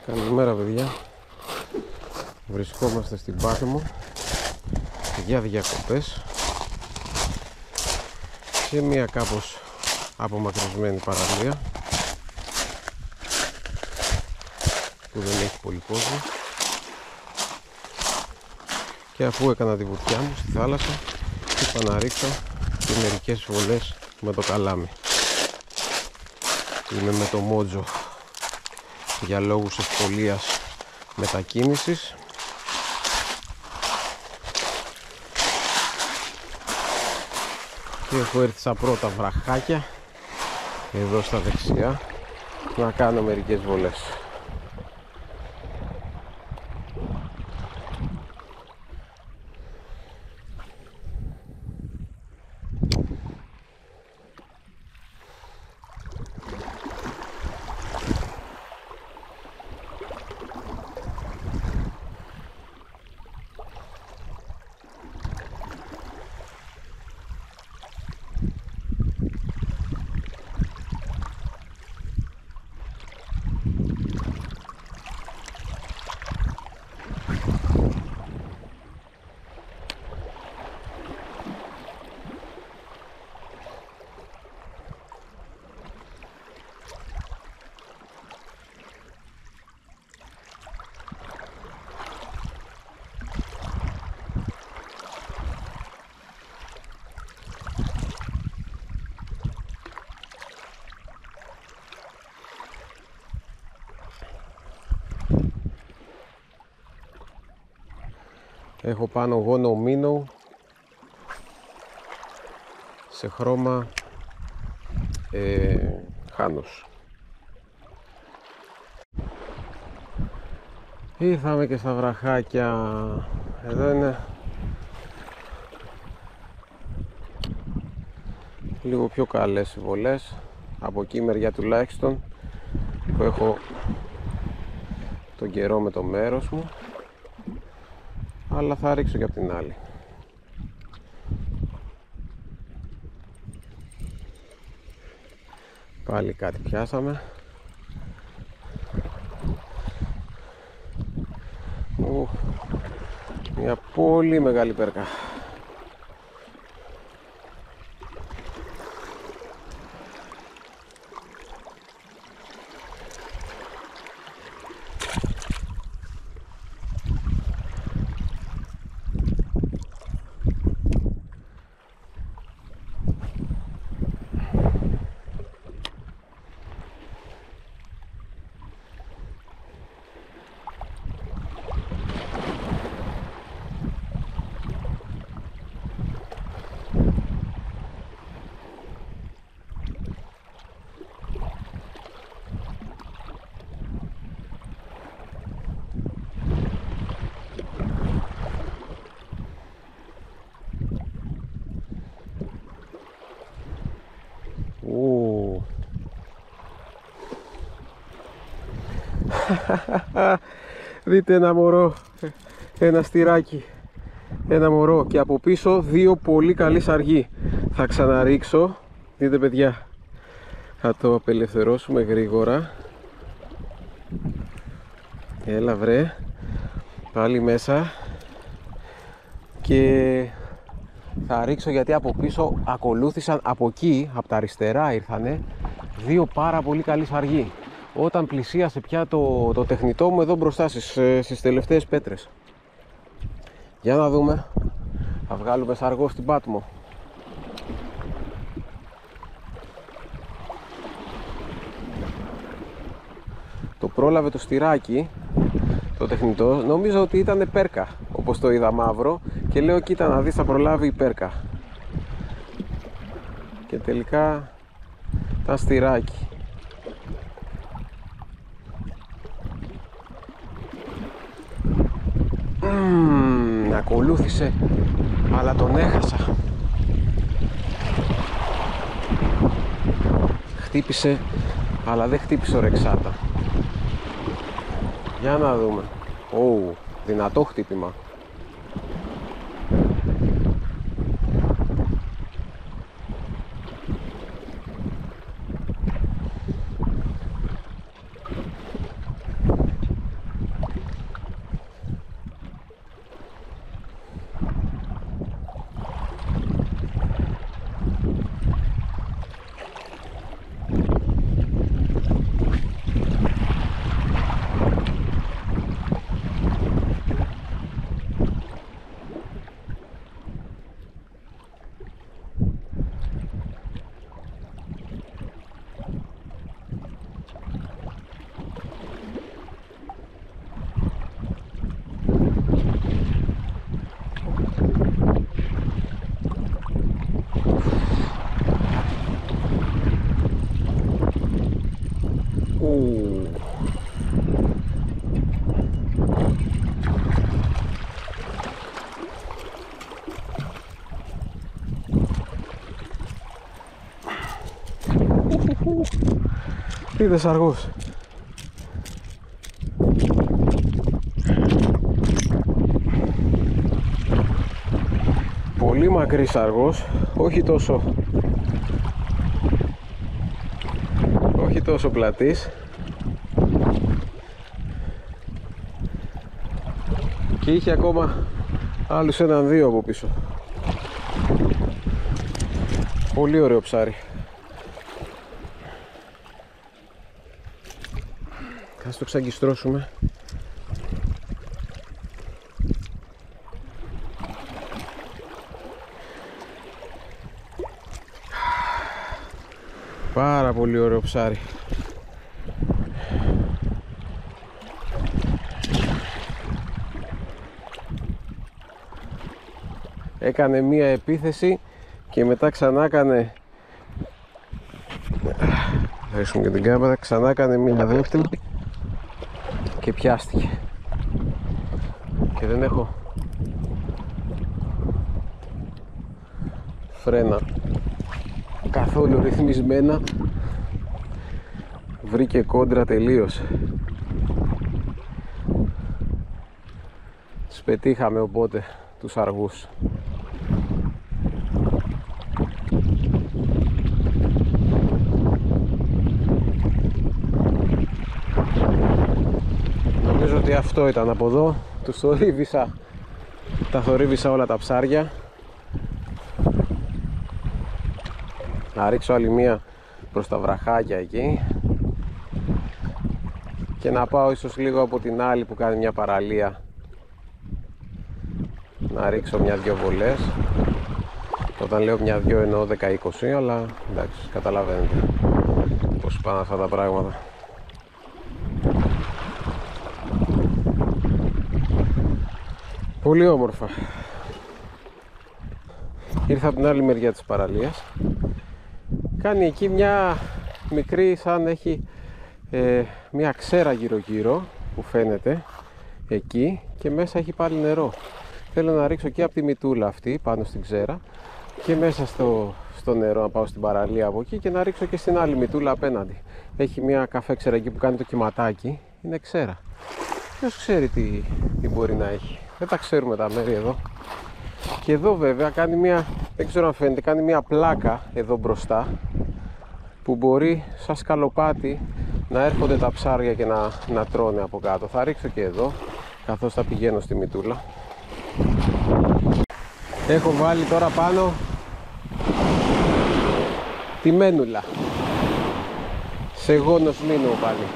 Καλημέρα παιδιά. Βρισκόμαστε στην Πάτμο για διακοπές σε μια κάπως απομακρυσμένη παραλία που δεν έχει πολύ κόσμο, και αφού έκανα τη βουτιά μου στη θάλασσα είπα να ρίξω και μερικές βολές με το καλάμι. Είμαι με το μότζο για λόγους ευκολίας μετακίνησης. Και έχω έρθει στα πρώτα βραχάκια εδώ στα δεξιά να κάνω μερικές βολές. Έχω πάνω γόνο μίνο σε χρώμα χάνος. Ήρθαμε και στα βραχάκια. Εδώ είναι λίγο πιο καλές οι βολές από εκεί μεριά τουλάχιστον που έχω τον καιρό με το μέρος μου, αλλά θα ρίξω και από την άλλη. Πάλι κάτι πιάσαμε. Μια πολύ μεγάλη πέρκα. Δείτε ένα μωρό, ένα στυράκι, ένα μωρό, και από πίσω δύο πολύ καλοί σαργοί. Θα ξαναρίξω, δείτε παιδιά, θα το απελευθερώσουμε γρήγορα. Έλα βρε, πάλι μέσα. Και θα ρίξω γιατί από πίσω ακολούθησαν, από εκεί, από τα αριστερά ήρθανε δύο πάρα πολύ καλοί σαργοί. Όταν πλησίασε πια το τεχνητό μου εδώ μπροστά στις τελευταίες πέτρες. Για να δούμε. Θα βγάλουμε σαργό στην Πάτμο. Το πρόλαβε το στυράκι, το τεχνητό. Νομίζω ότι ήταν πέρκα, όπως το είδα μαύρο, και λέω κοίτα να δεις, θα προλάβει η πέρκα. Και τελικά ήταν στυράκι. Ακολούθησε, αλλά τον έχασα. Χτύπησε, αλλά δεν χτύπησε ορεξάτα. Για να δούμε. Δυνατό χτύπημα. Είδες αργούς. Πολύ μακρύς αργός, όχι τόσο πλατής. Και είχε ακόμα άλλους έναν-δύο από πίσω. Πολύ ωραίο ψάρι. Ας το ξαγκιστρώσουμε. Πάρα πολύ ωραίο ψάρι. Έκανε μία επίθεση και μετά ξανά έκανε, θα ρίξουμε και την κάμερα, ξανά έκανε μία δεύτερη και πιάστηκε. Και δεν έχω φρένα καθόλου ρυθμισμένα. Βρήκε κόντρα τελείως. Τους πετύχαμε οπότε τους αργούς. Νομίζω ότι αυτό ήταν από εδώ. Τους θορύβησα, τα θορύβησα όλα τα ψάρια. Να ρίξω άλλη μία προς τα βραχάκια εκεί και να πάω ίσως λίγο από την άλλη που κάνει μια παραλία, να ρίξω μια-δυο βολές. Όταν λέω μια-δυο εννοώ 10-20, αλλά εντάξει, καταλαβαίνετε πως πάνε αυτά τα πράγματα. Πολύ όμορφα. Ήρθα από την άλλη μεριά της παραλίας. Κάνει εκεί μια μικρή, σαν έχει μια ξέρα γύρω γύρω που φαίνεται εκεί, και μέσα έχει πάλι νερό. Θέλω να ρίξω και από τη μητούλα αυτή πάνω στην ξέρα και μέσα στο νερό, να πάω στην παραλία από εκεί και να ρίξω και στην άλλη μητούλα απέναντι. Έχει μια καφέ ξέρα εκεί που κάνει το κυματάκι, είναι ξέρα. Ποιος ξέρει τι μπορεί να έχει. Δεν τα ξέρουμε τα μέρη εδώ. Και εδώ βέβαια κάνει μια, δεν ξέρω αν φαίνεται, κάνει μια πλάκα εδώ μπροστά που μπορεί σαν σκαλοπάτι να έρχονται τα ψάρια και να τρώνε από κάτω. Θα ρίξω και εδώ καθώς θα πηγαίνω στη μητούλα. Έχω βάλει τώρα πάνω τη μένουλα σε γόνος μήνου πάλι.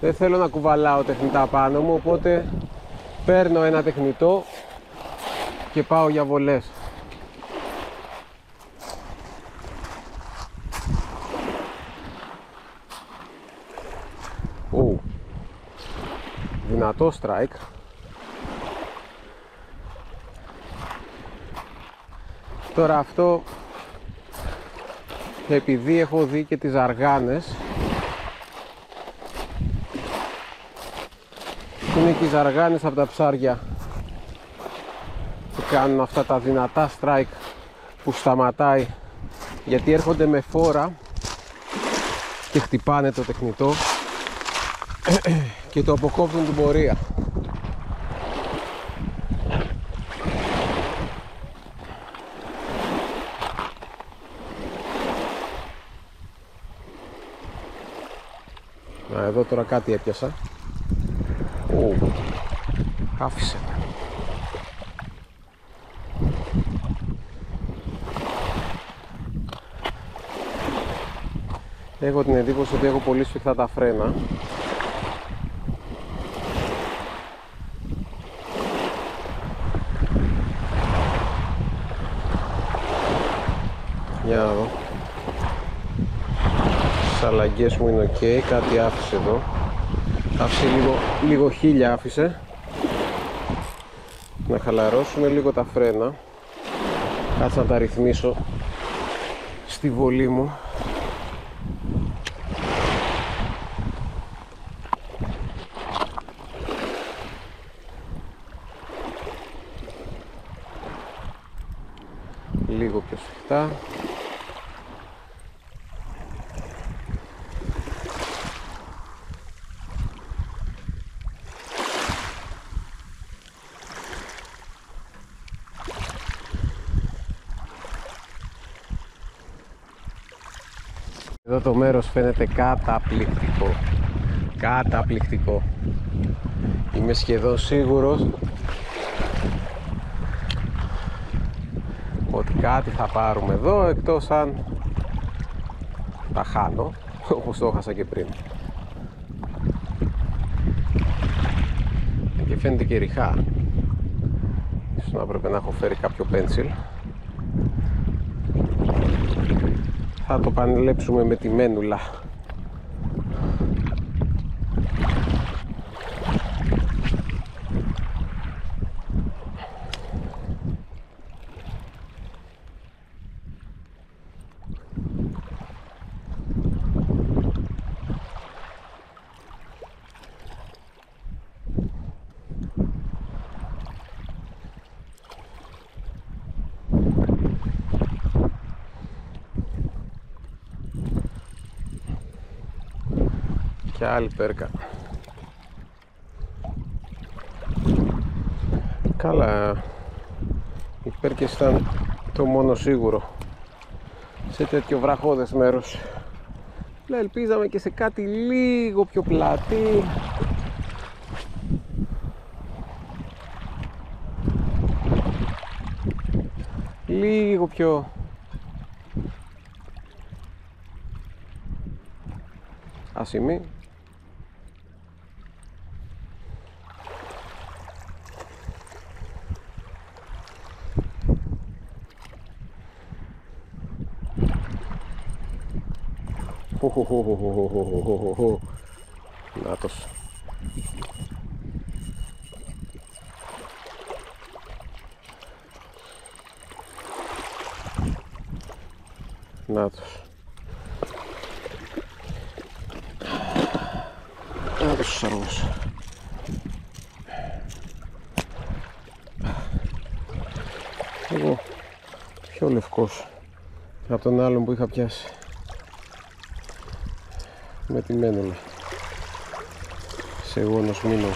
Δεν θέλω να κουβαλάω τεχνητά πάνω μου, οπότε παίρνω ένα τεχνητό και πάω για βολές. Δυνατό strike. Τώρα αυτό, επειδή έχω δει και τις αργάνες, είναι και οι ζαργάνες από τα ψάρια που κάνουν αυτά τα δυνατά strike που σταματάει, γιατί έρχονται με φόρα και χτυπάνε το τεχνητό και το αποκόπτουν την πορεία. Να, εδώ τώρα κάτι έπιασα. Άφησε. Έχω την εντύπωση ότι έχω πολύ σφιχτά τα φρένα. Για να δω. Τις αλλαγές μου είναι ok. Κάτι άφησε εδώ. Άφησε λίγο χίλια άφησε. Να χαλαρώσουμε λίγο τα φρένα. Κάτσε να τα ρυθμίσω στη βολή μου. Λίγο πιο σφιχτά. Εδώ το μέρος φαίνεται καταπληκτικό. Καταπληκτικό. Είμαι σχεδόν σίγουρος ότι κάτι θα πάρουμε εδώ, εκτός αν τα χάνω, όπως το έχασα και πριν. Και φαίνεται και ριχά. Ίσως να έπρεπε να έχω φέρει κάποιο πένσιλ. Θα το πανελέψουμε με τη μένουλα. Και άλλη πέρκα. Καλά, οι πέρκες ήταν το μόνο σίγουρο σε τέτοιο βραχώδες μέρος. Ελπίζαμε και σε κάτι λίγο πιο πλατή. Λίγο πιο άσημη. Νάτος. Νάτος. Νάτος ο σαργός. Εγώ πιο λευκός από τον άλλον που είχα πιάσει με τη μένουλα σε γόνος μήνο.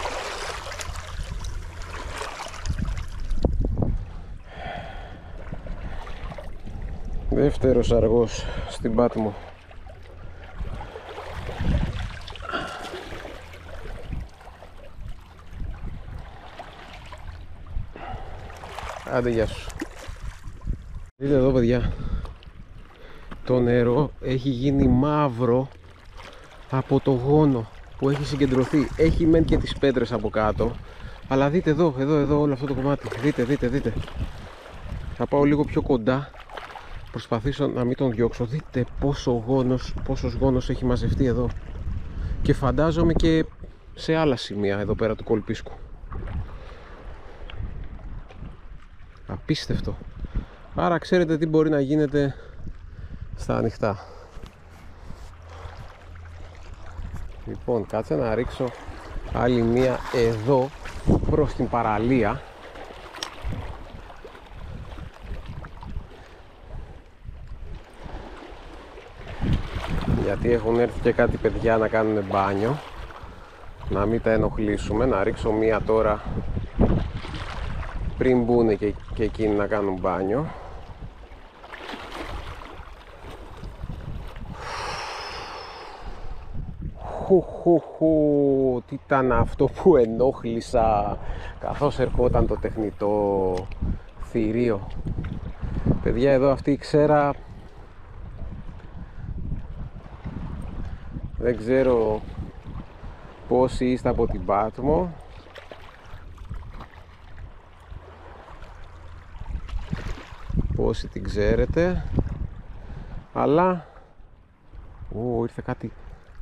Δεύτερος αργός στην Πάτμο. Άντε γεια σου. Δείτε εδώ παιδιά, το νερό έχει γίνει μαύρο από το γόνο που έχει συγκεντρωθεί. Έχει μεν και τις πέτρες από κάτω, αλλά δείτε εδώ όλο αυτό το κομμάτι. Δείτε. Θα πάω λίγο πιο κοντά, προσπαθήσω να μην τον διώξω. Δείτε πόσος γόνος έχει μαζευτεί εδώ. Και φαντάζομαι και σε άλλα σημεία εδώ πέρα του κολπίσκου. Απίστευτο. Άρα ξέρετε τι μπορεί να γίνεται στα ανοιχτά. Λοιπόν, κάτσε να ρίξω άλλη μία εδώ προς την παραλία. Γιατί έχουν έρθει και κάτι παιδιά να κάνουν μπάνιο. Να μην τα ενοχλήσουμε. Να ρίξω μία τώρα πριν μπουν και εκείνοι να κάνουν μπάνιο. Τι ήταν αυτό που ενόχλησα καθώς ερχόταν το τεχνητό θηρίο. Παιδιά, εδώ αυτή η ξέρα δεν ξέρω πόσοι είστε από την Πάτμο. Πόσοι την ξέρετε. Αλλά ήρθε κάτι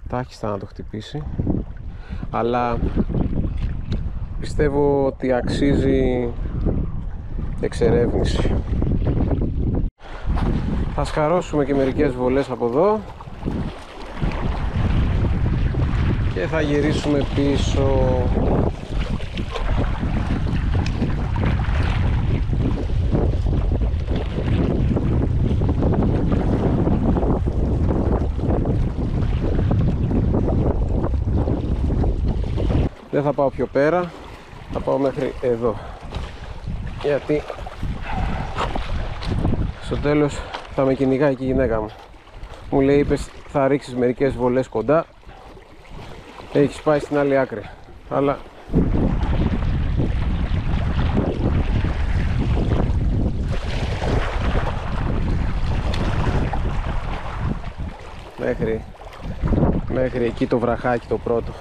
τάχιστα να το χτυπήσει. Αλλά πιστεύω ότι αξίζει εξερεύνηση. Θα σκαρώσουμε και μερικές βολές από εδώ και θα γυρίσουμε πίσω. Δεν θα πάω πιο πέρα, θα πάω μέχρι εδώ, γιατί στο τέλος θα με κυνηγάει και η γυναίκα μου. Μου λέει, είπες θα ρίξεις μερικές βολές κοντά, έχεις πάει στην άλλη άκρη. Αλλά μέχρι εκεί το βραχάκι το πρώτο.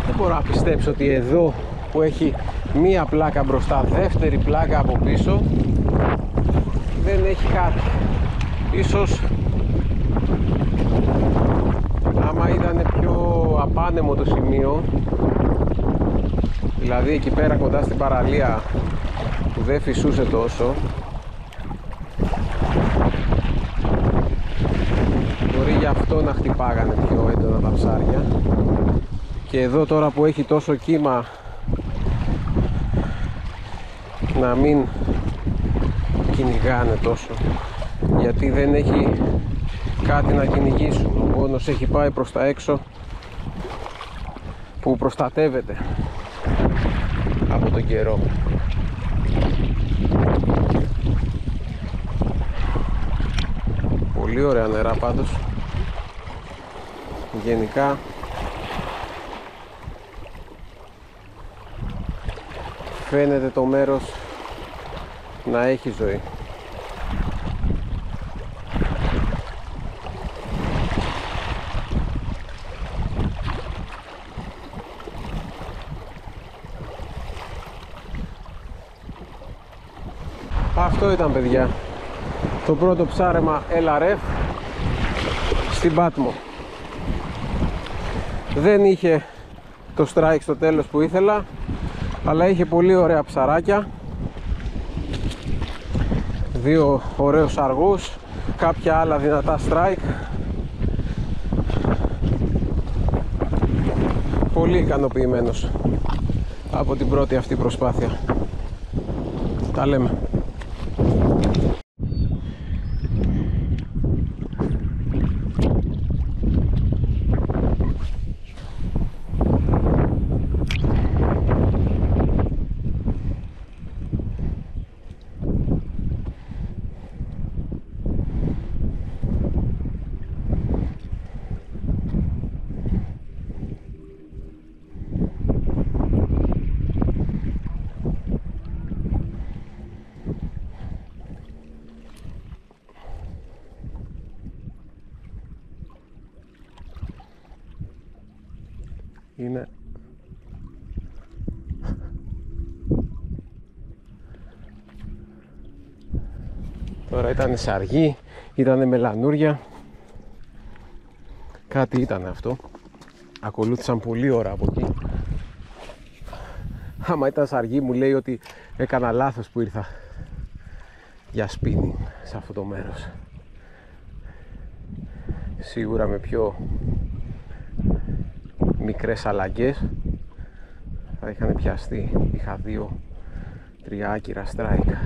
Δεν μπορώ να πιστέψω ότι εδώ που έχει μία πλάκα μπροστά, δεύτερη πλάκα από πίσω, δεν έχει κάτι. Ίσως άμα ήταν πιο απάνεμο το σημείο, δηλαδή εκεί πέρα κοντά στην παραλία που δεν φυσούσε τόσο, μπορεί γι' αυτό να χτυπάγανε πιο έντονα τα ψάρια. Και εδώ τώρα που έχει τόσο κύμα, να μην κυνηγάνε τόσο, γιατί δεν έχει κάτι να κυνηγήσουν. Ο πόνος έχει πάει προς τα έξω, που προστατεύεται από τον καιρό. Πολύ ωραία νερά πάντως. Γενικά φαίνεται το μέρος να έχει ζωή. Αυτό ήταν, παιδιά, το πρώτο ψάρεμα LRF στην Πάτμο. Δεν είχε το strike στο τέλος που ήθελα, αλλά είχε πολύ ωραία ψαράκια, δύο ωραίους αργούς, κάποια άλλα δυνατά strike. Πολύ ικανοποιημένος από την πρώτη αυτή προσπάθεια. Τα λέμε. Είναι τώρα, ήταν σαργή, ήταν μελανούρια, κάτι ήταν αυτό. Ακολούθησαν πολλή ώρα από εκεί. Άμα ήταν σαργή, μου λέει ότι έκανα λάθος που ήρθα για σπίνι σε αυτό το μέρος. Σίγουρα με πιο μικρές αλλαγές θα είχαν πιαστεί. Είχα 2-3 άκυρα strike.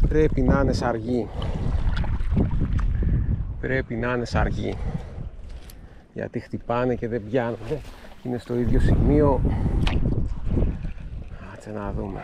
Πρέπει να είναι σαργή. Πρέπει να είναι σαργή. Γιατί χτυπάνε και δεν πιάνονται. Είναι στο ίδιο σημείο. Κάτσε να δούμε.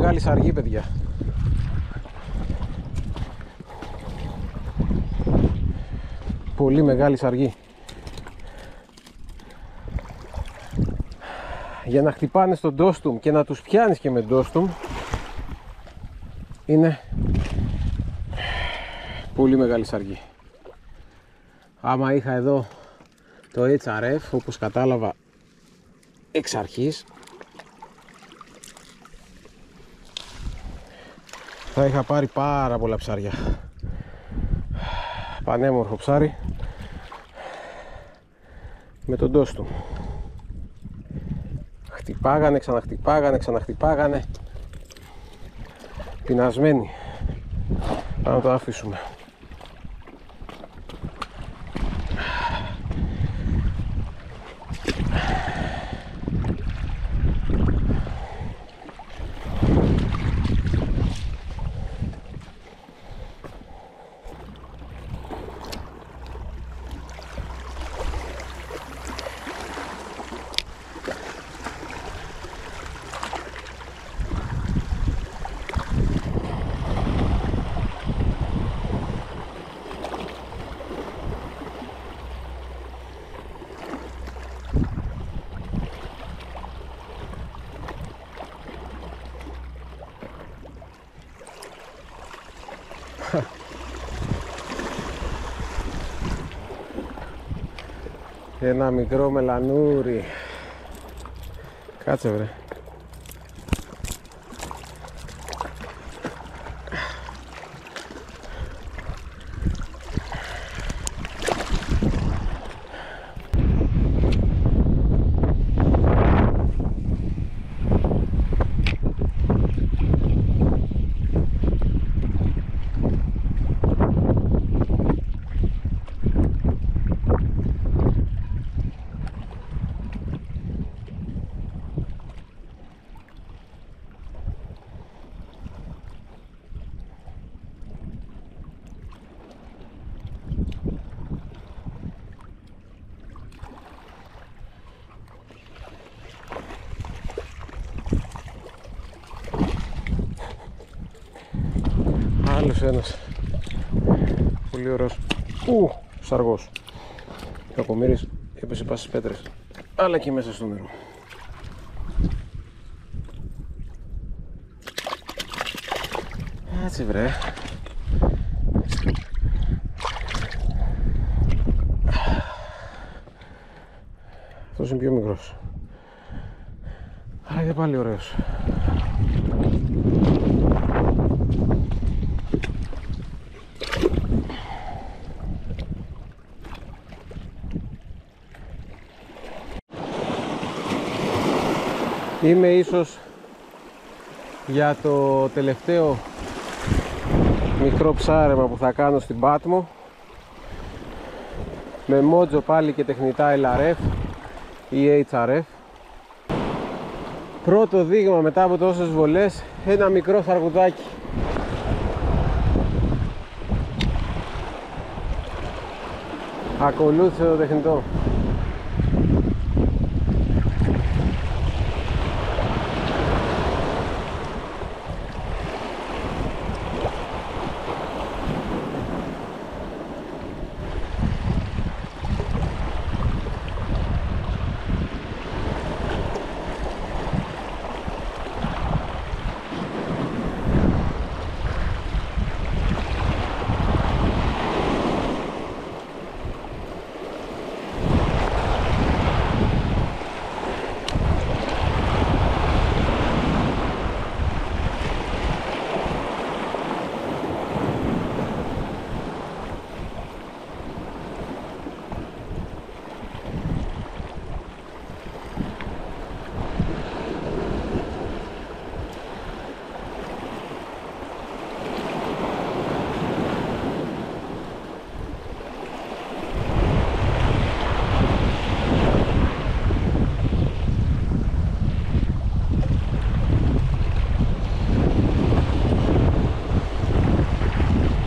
μεγάλη σαργή, παιδιά. Πολύ μεγάλη σαργή. Για να χτυπάνε στον ντόστουμ και να τους πιάνεις και με ντόστουμ είναι πολύ μεγάλη σαργή. Άμα είχα εδώ το HRF, όπως κατάλαβα εξ αρχής, θα είχα πάρει πάρα πολλά ψάρια. Πανέμορφο ψάρι με τον ντόστουμ. Χτυπάγανε, ξαναχτυπάγανε. Πεινασμένοι. Πάμε να το αφήσουμε. Ένα μικρό μελανούρι. Κάτσε βρε. Άλλος ένας πολύ ωραίος σαργός. Κακομοίρης έπεσε πας στις πέτρες, αλλά και μέσα στο νερό. Έτσι βρε. Αυτός είναι πιο μικρός, αλλά είναι πάλι ωραίος. Είμαι ίσως για το τελευταίο μικρό ψάρεμα που θα κάνω στην Πάτμο, με μότζο πάλι και τεχνητά LRF ή HRF. Πρώτο δείγμα μετά από τόσες βολές, ένα μικρό σαργουδάκι. Ακολούθησε το τεχνητό.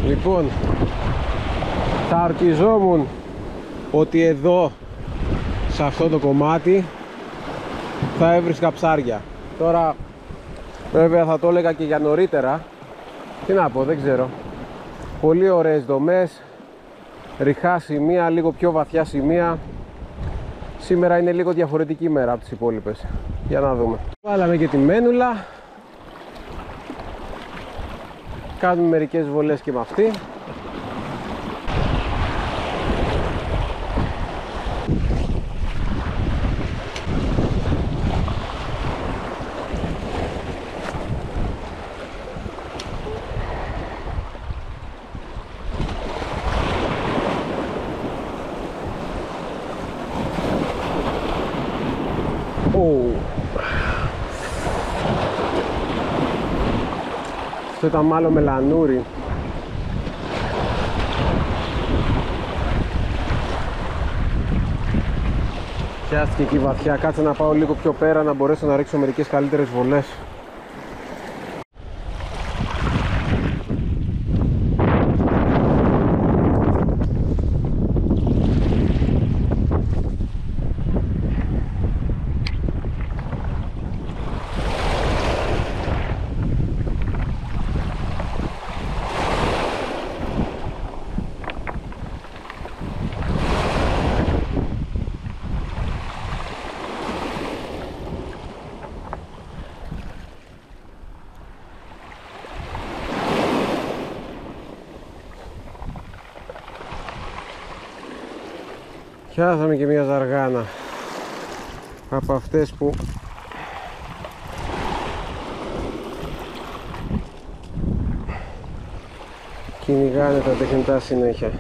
Λοιπόν, θα ορκιζόμουν ότι εδώ σε αυτό το κομμάτι θα έβρισκα ψάρια. Τώρα Βέβαια θα το έλεγα και για νωρίτερα. Τι να πω, δεν ξέρω. Πολύ ωραίες δομές, ριχά σημεία, λίγο πιο βαθιά σημεία. Σήμερα είναι λίγο διαφορετική ημέρα από τις υπόλοιπες. Για να δούμε. Βάλαμε και τη μένουλα. Κάνουμε μερικές βολές και με αυτή. Αυτό ήταν μάλλον μελανούρι. Πιάστηκε εκεί βαθιά. Κάτσε να πάω λίγο πιο πέρα να μπορέσω να ρίξω μερικές καλύτερες βολές. Πιάσαμε και μια ζαργάνα από αυτές που κυνηγάνε τα τεχνητά συνέχεια.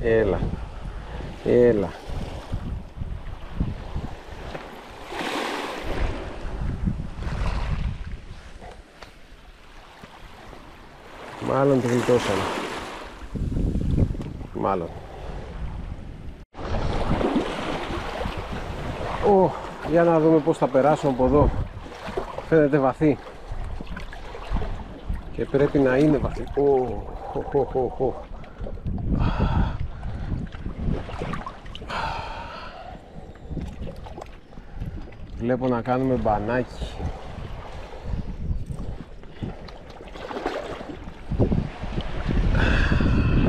Έλα, έλα. Μάλλον τη γλιτώσαμε. Μάλλον. Για να δούμε πώς θα περάσουμε από εδώ. Φαίνεται βαθύ. Και πρέπει να είναι βαθύ. Βλέπω να κάνουμε μπανάκι.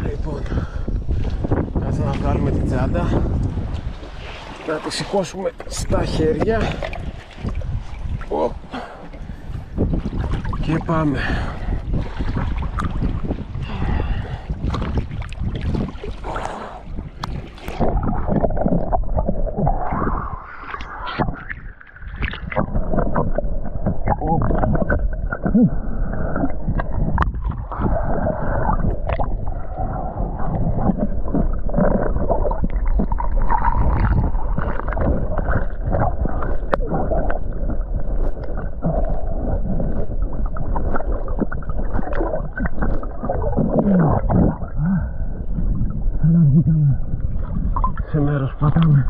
Λοιπόν, κάτσε να βγάλουμε την τσάντα, να τη σηκώσουμε στα χέρια. Και πάμε. Σε μέρος που πατάμε.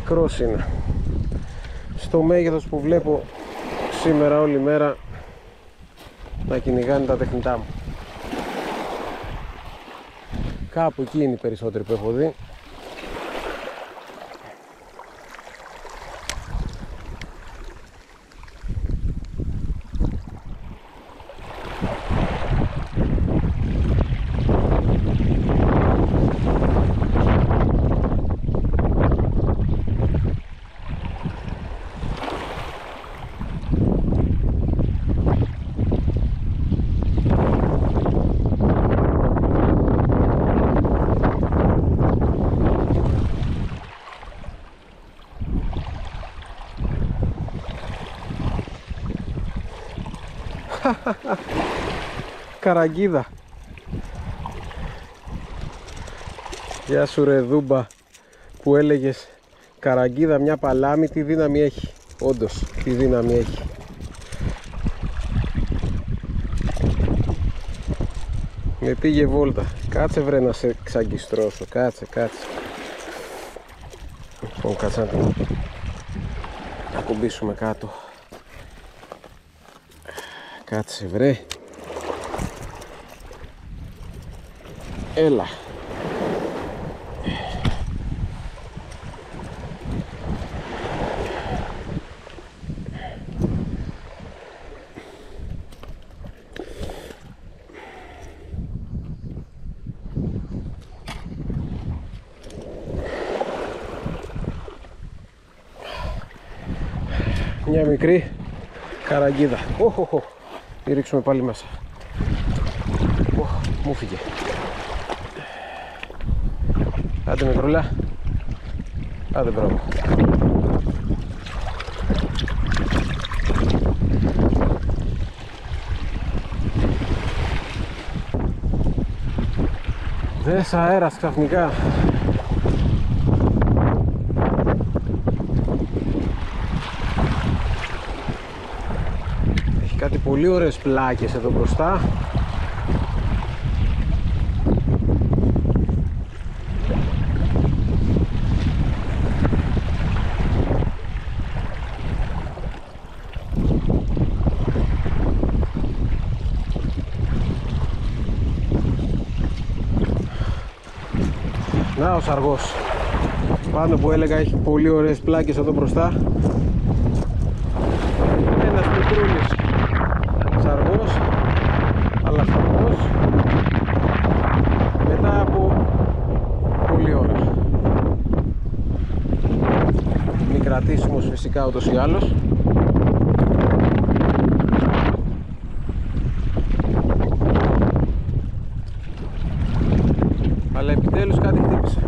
μικρός είναι στο μέγεθος που βλέπω σήμερα όλη μέρα να κυνηγάνε τα τεχνητά μου. Κάπου εκεί είναι οι περισσότεροι που έχω δει. Καραγκίδα. Γεια σου ρε Δούμπα, που έλεγες καραγκίδα μια παλάμη, τι δύναμη έχει. Όντως, τι δύναμη έχει. Με πήγε βόλτα. Κάτσε βρε να σε ξαγκιστρώσω. Κάτσε. Λοιπόν, κάτσε να κουμπίσουμε κάτω. Κάτσε βρε. Έλα. Μια μικρή καραγκίδα. Τη ρίξουμε πάλι μέσα. Μου φύγε. Άντε μικρούλα. Άντε μπράβο. Δες αέρας ξαφνικά. Έχει κάτι πολύ ωραίες πλάκες εδώ μπροστά. Να ο σαργός πάνω που έλεγα, έχει πολύ ωραίες πλάκες εδώ μπροστά. Ένας μικρούλης σαργός, αλλά σαργός μετά από πολλή ώρα. Μικρατήσιμος φυσικά ούτως ή άλλως. Αλλά επιτέλους κάτι χτύπησε.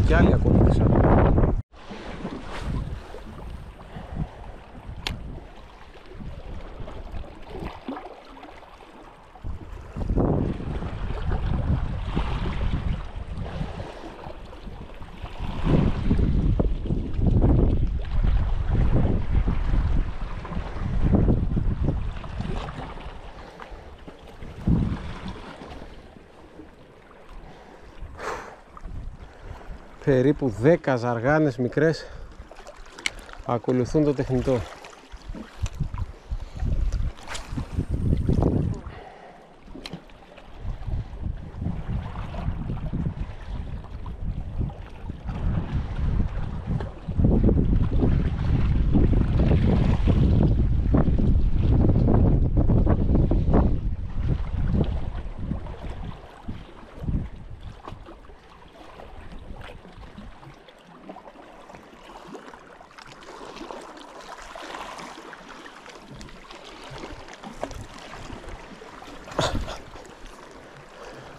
Κι άλλοι ακολούθησαν. Περίπου 10 ζαργάνες μικρές ακολουθούν το τεχνητό.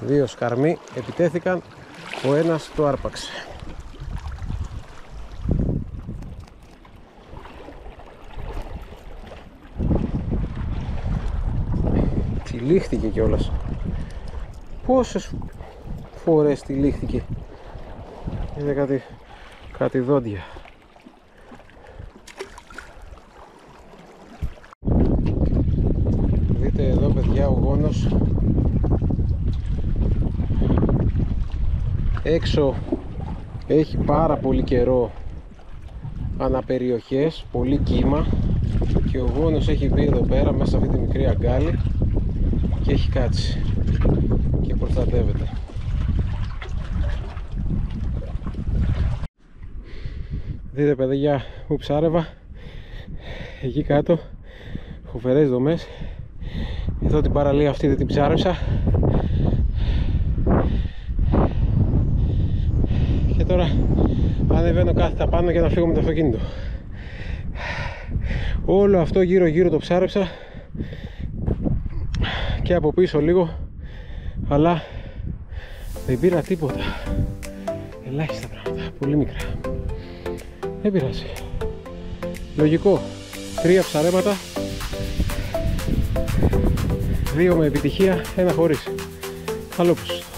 Δύο σκαρμοί επιτέθηκαν, ο ένας το άρπαξε. Τυλίχτηκε κιόλας. Πόσες φορές τυλίχθηκε. Είναι κάτι δόντια. Δείτε εδώ παιδιά, ο γόνος έξω έχει πάρα πολύ καιρό αναπεριοχές, πολύ κύμα, και ο γόνος έχει μπει εδώ πέρα μέσα σε αυτή τη μικρή αγκάλη και έχει κάτσει και προστατεύεται. Δείτε παιδιά που ψάρευα εκεί κάτω, φοβερές δομές. Εδώ την παραλία αυτή δεν την ψάρεψα. Και τώρα ανεβαίνω κάθετα πάνω για να φύγω με το αυτοκίνητο. Όλο αυτό γύρω γύρω το ψάρεψα και από πίσω λίγο, αλλά δεν πήρα τίποτα. Ελάχιστα πράγματα, πολύ μικρά. Δεν πειράζει. Λογικό. 3 ψαρέματα, 2 με επιτυχία, 1 χωρίς. Καλό ποσοστό.